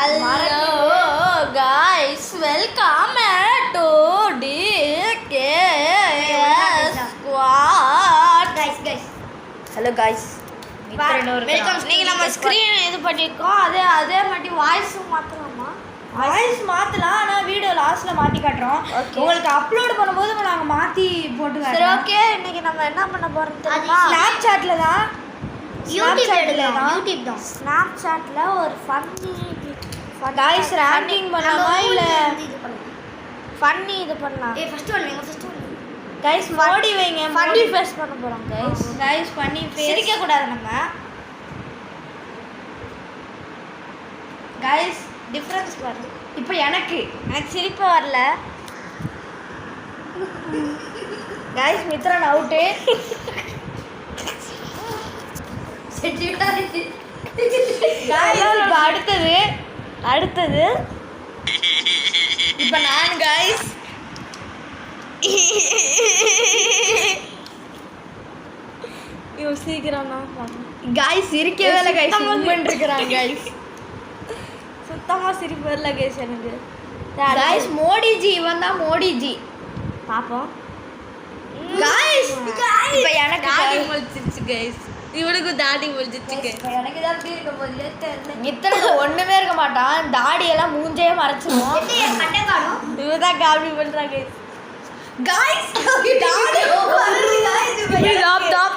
Hello guys, welcome to DKS Squad. Guys. Hello guys. Welcome. நீங்க நம்ம screen இது பண்ணிருக்கோம். அதே மாதிரி வாய்ஸ் மாத்தலாமா? வாய்ஸ் மாத்தலாம். ஆனா வீடியோ லாஸ்ட்ல மாத்தி காட்றோம். உங்களுக்கு அப்லோட் பண்ணும்போது நாங்க மாத்தி போட்டு காட்டுறோம். சரி ஓகே. இன்னைக்கு நம்ம என்ன பண்ண போறோம் தெரியுமா? Snapchatல தான் Snapchatல ஒரு ஃபன்னி guys ranking பண்ணலாமா இல்ல ஃபன்னி இது பண்ணலாம். ஃபர்ஸ்ட் ஒன் guys மோடி வைங்க. ஃபன்னி ஃபேஸ் பண்ண போறோம் guys ஃபன்னி ஃபேஸ் சிரிக்க கூடாது நம்ம. guys டிஃபரன்ஸ் பாருங்க. இப்போ எனக்கு சிரிப்பு வரல. guys Mithran out. guys இப்போ அடுத்தது இப்போ நான் guys இவன் சீக்கிரம்னா guys இருக்கவே இல்ல guys மூமெண்ட் இருக்குறாங்க guys சுத்தமா சிரிப்பு வரல guys எனக்கு. guys மோடிஜி இவன் தான் மோடிஜி பாப்போம். guys இப்போ எனக்கு தாடி முழிச்சிருச்சு guys. இவனுக்கு தாடி முழிச்சிருச்சு guys. இப்போ எனக்கு தான் எப்படி இருக்க போகுது தெரியல. மித்ரனுக்கு ஒண்ணுமே இருக்க மாட்டான். தாடி எல்லாம் மூஞ்சையே மறைச்சிரும். இவன் தான் காமெடி பண்றா guys. guys தாடி வருது guys டாப் டாப்.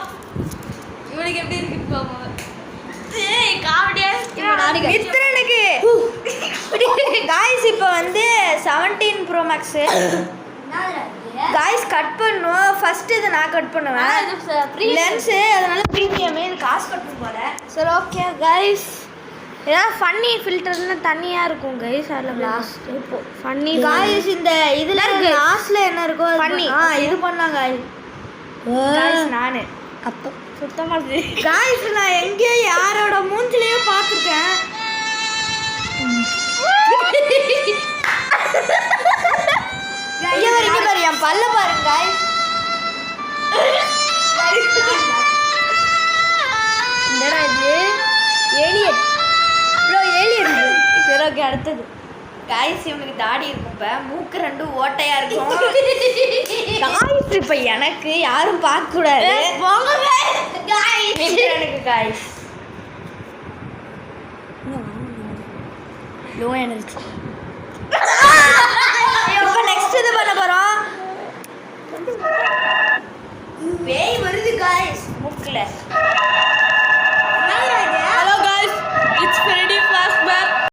இவனுக்கு எப்படி இருக்கு பாப்போம். ஏய் காமெடியா மித்ரனுக்கு guys இப்போ வந்து 17 Pro Max guys கட் பண்ணுவோம். ஃபர்ஸ்ட் இத நான் கட் பண்ணுவேன். லென்ஸ் அதனால பிரீமியம் இது காசு கட்டணும் போல. சரி ஓகே guys. ஏதாவது ஃபன்னி ஃபில்டர்ல தனியா இருக்கும் guys. அதுல லாஸ்ட் இப்போ ஃபன்னி guys இந்த இதுல இருக்கு. லாஸ்ட்ல என்ன இருக்கோ Funny. இது பண்ணாங்க guys நானு அப்போ சுத்தமா guys நான் எங்கேயோ யாரோட மூஞ்சிலயே பார்த்துட்டேன். இங்க பாரு என் பல்ல பாருங்க guys. என்னடா இது ஏலியன் ப்ரோ ஏலியன். சரி ஓகே அடுத்தது guys இவனுக்கு தாடி இருக்கும். இப்ப மூக்கு ரெண்டும் ஓட்டையா இருக்கும். guys இப்ப எனக்கு யாரும் பார்க்க கூடாது. போங்க guys. எனக்கு guys லோ எனர்ஜி. இப்போ நெக்ஸ்ட் இது பண்ண போறோம். பேய் வருது guys மூக்குல.